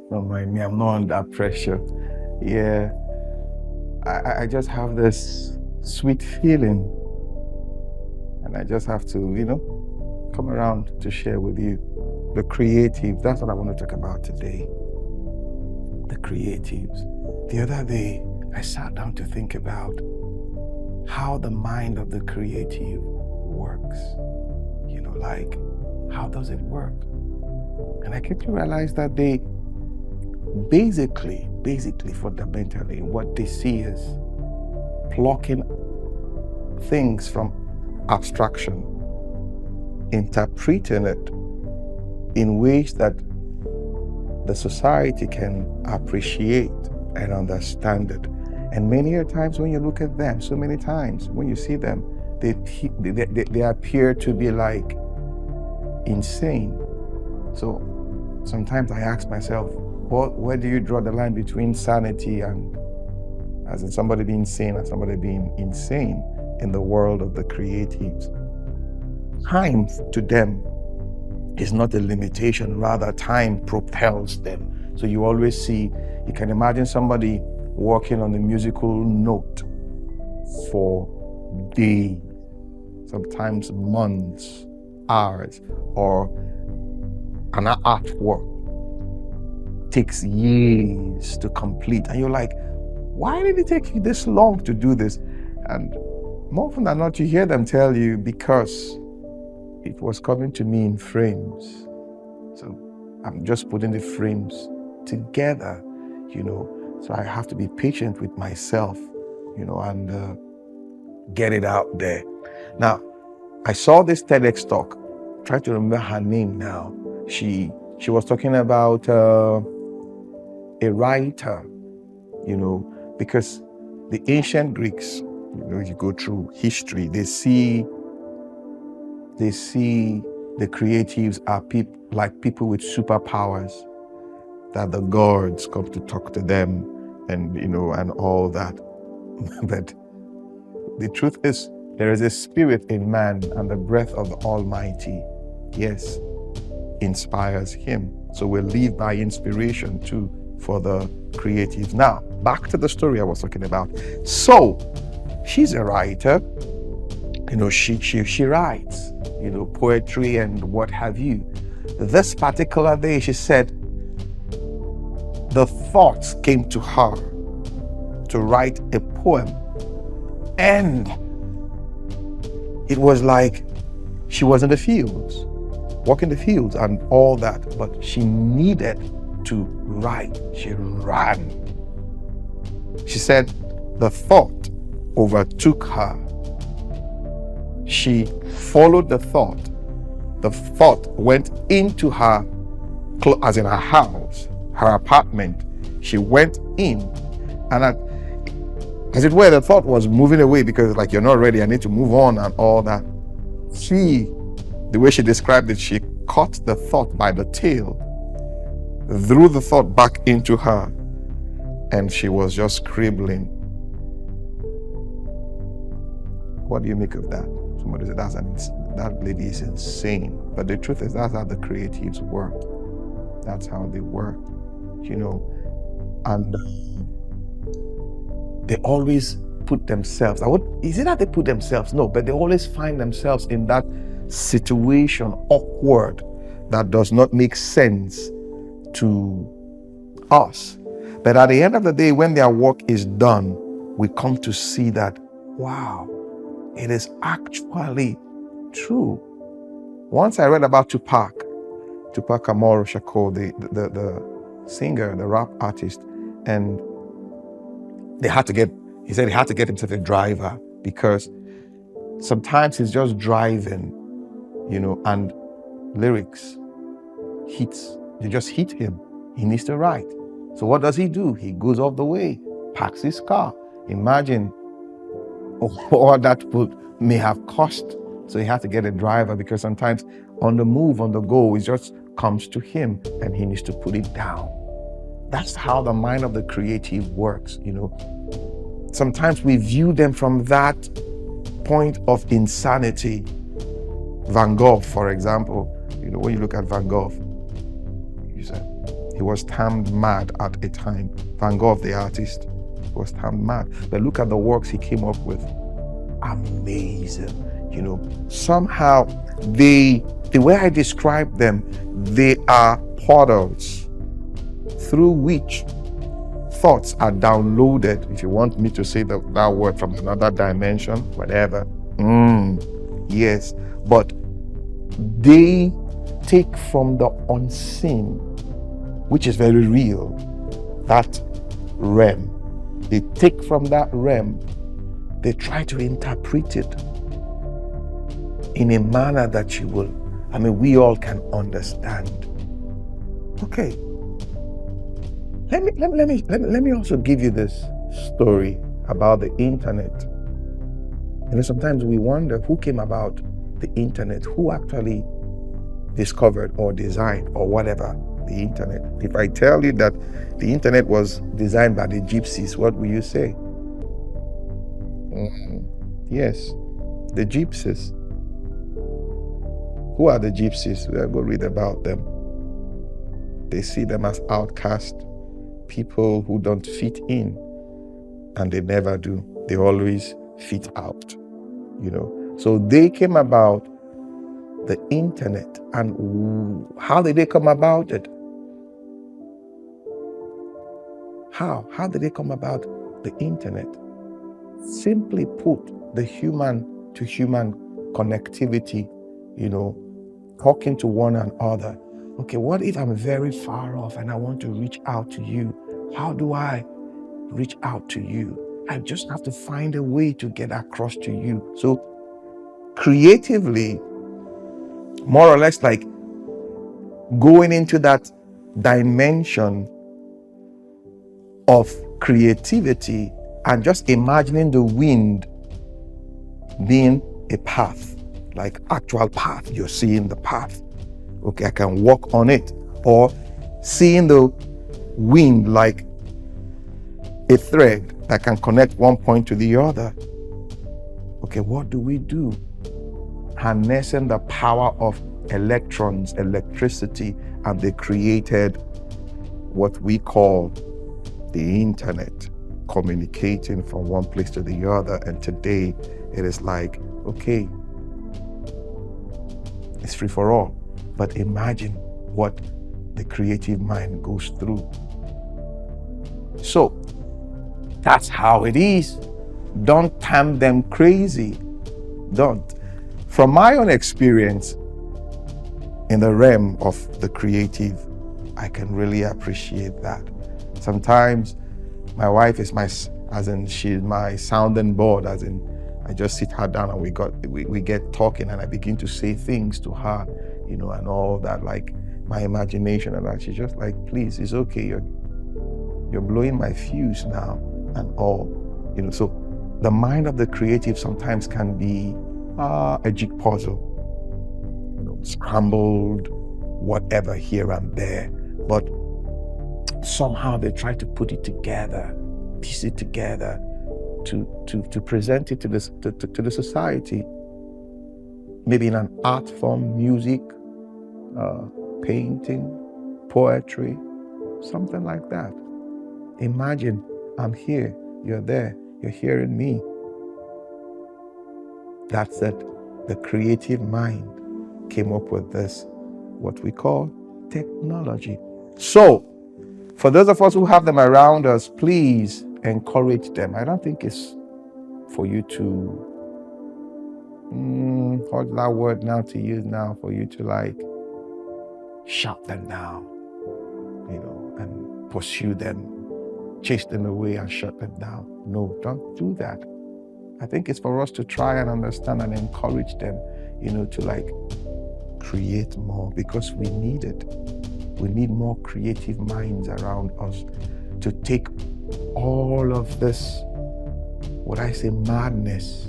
Don't mind me, I'm not under pressure. Yeah, I just have this sweet feeling, and I just have to, come around to share with you. The creatives, that's what I want to talk about today. The creatives. The other day, I sat down to think about how the mind of the creative works. Like, how does it work? And I came to realize that they basically, fundamentally, what they see is plucking things from abstraction, interpreting it in ways that the society can appreciate and understand it. And many a times when you look at them, so many times when you see them, they appear to be like insane. So sometimes I ask myself, where do you draw the line between sanity and, as in somebody being sane and somebody being insane in the world of the creatives? Time to them is not a limitation, rather time propels them. So you always see, you can imagine somebody working on a musical note for days, sometimes months, hours, or an artwork takes years to complete. And you're like, why did it take you this long to do this? And more often than not, you hear them tell you, because it was coming to me in frames. So I'm just putting the frames together, So I have to be patient with myself, and get it out there. Now, I saw this TEDx talk. Try to remember her name now. She was talking about a writer, because the ancient Greeks, you go through history, they see the creatives are like people with superpowers, that the gods come to talk to them and, and all that. But the truth is, there is a spirit in man, and the breath of the Almighty, yes, inspires him. So we live by inspiration too for the creatives. Now, back to the story I was talking about. So, she's a writer. She writes, poetry and what have you. This particular day, she said, the thoughts came to her to write a poem. And it was like she was in the fields, walking the fields and all that, but she needed to write. She ran. She said the thought overtook her. She followed the thought. The thought went into her, as in her house, her apartment. She went in, and as it were, the thought was moving away because, like, you're not ready, I need to move on and all that. The way she described it, she caught the thought by the tail, threw the thought back into her, and she was just scribbling. What do you make of that? Somebody said, that lady is insane. But the truth is, that's how the creatives work. That's how they work, and they always put themselves, is it that they put themselves? No, but they always find themselves in that situation, awkward, that does not make sense to us. But at the end of the day, when their work is done, we come to see that, wow, it is actually true. Once I read about Tupac Amaru Shakur, the singer, the rap artist, and he said he had to get himself a driver, because sometimes he's just driving, and lyrics they just hit him. He needs to write. So what does he do? He goes off the way, parks his car. Imagine what that may have cost. So he had to get a driver, because sometimes on the move, on the go, it just comes to him and he needs to put it down. That's how the mind of the creative works, Sometimes we view them from that point of insanity. Van Gogh, for example, when you look at Van Gogh, you say, He was termed mad at a time. Van Gogh, the artist, was termed mad. But look at the works he came up with. Amazing. Somehow the way I describe them, they are portals through which thoughts are downloaded. If you want me to say that word from another dimension, whatever. Yes, but they take from the unseen, which is very real, that realm. They take from that realm, they try to interpret it in a manner that we all can understand. Okay. Let me also give you this story about the internet. Sometimes we wonder who came about the internet, who actually discovered or designed or whatever the internet. If I tell you that the internet was designed by the gypsies, what will you say? Yes, the gypsies. Who are the gypsies? We'll go read about them. They see them as outcasts, people who don't fit in, and they never do. They always fit out, So they came about the internet. And how did they come about it? How did they come about the internet? Simply put, the human to human connectivity, talking to one another. Okay, what if I'm very far off and I want to reach out to you? How do I reach out to you? I just have to find a way to get across to you. So creatively, more or less like going into that dimension of creativity and just imagining the wind being a path, like actual path. You're seeing the path. Okay, I can walk on it. Or seeing the wind like a thread that can connect one point to the other. Okay, what do? Harnessing the power of electrons, electricity, and they created what we call the internet, communicating from one place to the other. And today it is like, okay, it's free for all. But imagine what the creative mind goes through. So that's how it is. Don't term them crazy. Don't. From my own experience in the realm of the creative, I can really appreciate that. Sometimes my wife is she's my sounding board, I just sit her down and we get talking and I begin to say things to her, and all that, like my imagination and that. She's just like, please, it's okay. You're blowing my fuse now and all, So the mind of the creative sometimes can be a jig puzzle, scrambled, whatever here and there. But somehow they try to put it together, piece it together to present it to the society. Maybe in an art form, music, painting, poetry, something like that. Imagine I'm here, you're there, you're hearing me. That's it. The creative mind came up with this, what we call technology. So, for those of us who have them around us, please encourage them. I don't think it's for you to, what's that word now to use now, for you to like shut them down, and pursue them, chase them away and shut them down. No, don't do that. I think it's for us to try and understand and encourage them, to like create more, because we need it. We need more creative minds around us to take all of this, what I say, madness,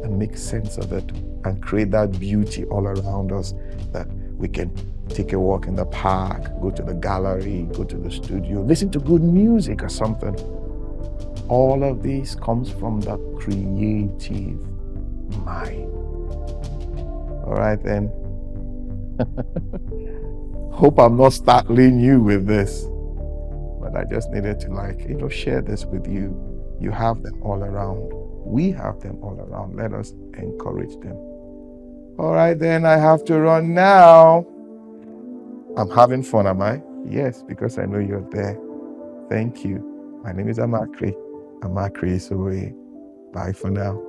and make sense of it and create that beauty all around us, that we can take a walk in the park, go to the gallery, go to the studio, listen to good music or something. All of this comes from the creative mind. All right then. Hope I'm not startling you with this, but I just needed to share this with you. You have them all around. We have them all around. Let us encourage them. All right, then I have to run now. I'm having fun, am I? Yes, because I know you're there. Thank you. My name is Amakri. Amakri Isowe. Bye for now.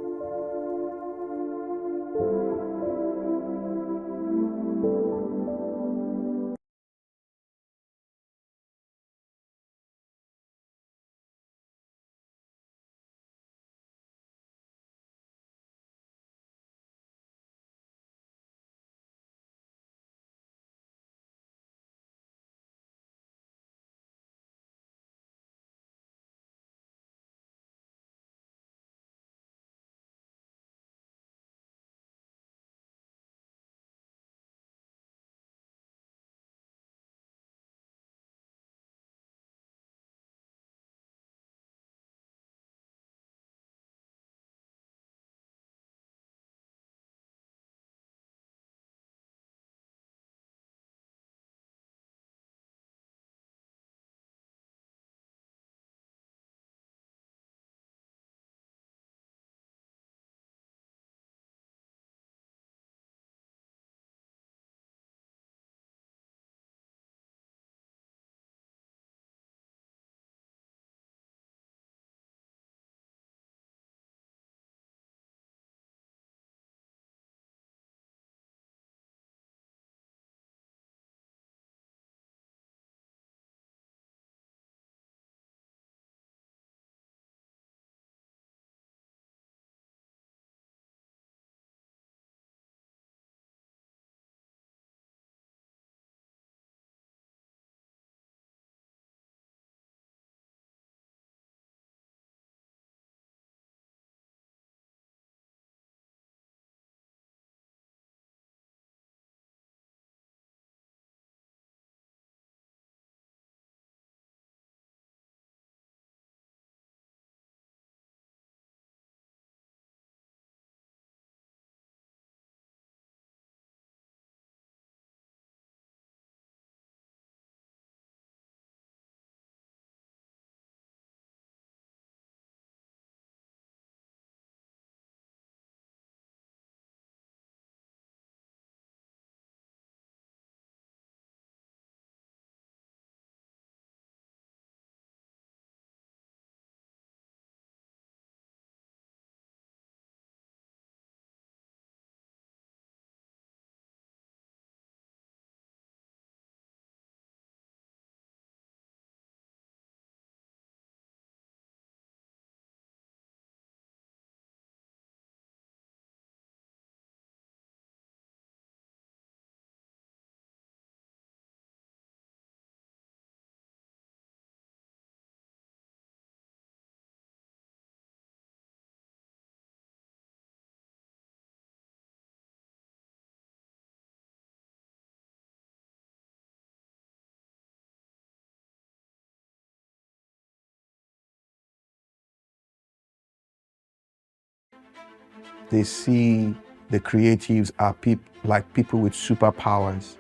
They see the creatives are like people with superpowers,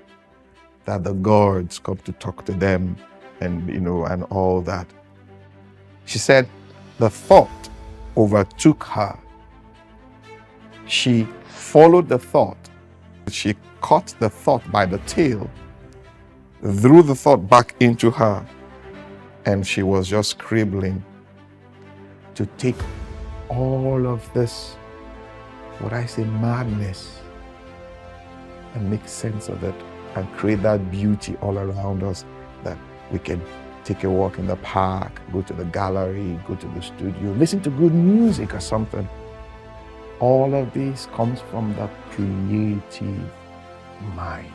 that the gods come to talk to them and all that. She said the thought overtook her. She followed the thought. She caught the thought by the tail, threw the thought back into her, and she was just scribbling to take all of this, what I say, madness, and make sense of it and create that beauty all around us, that we can take a walk in the park, go to the gallery, go to the studio, listen to good music or something. All of this comes from the creative mind.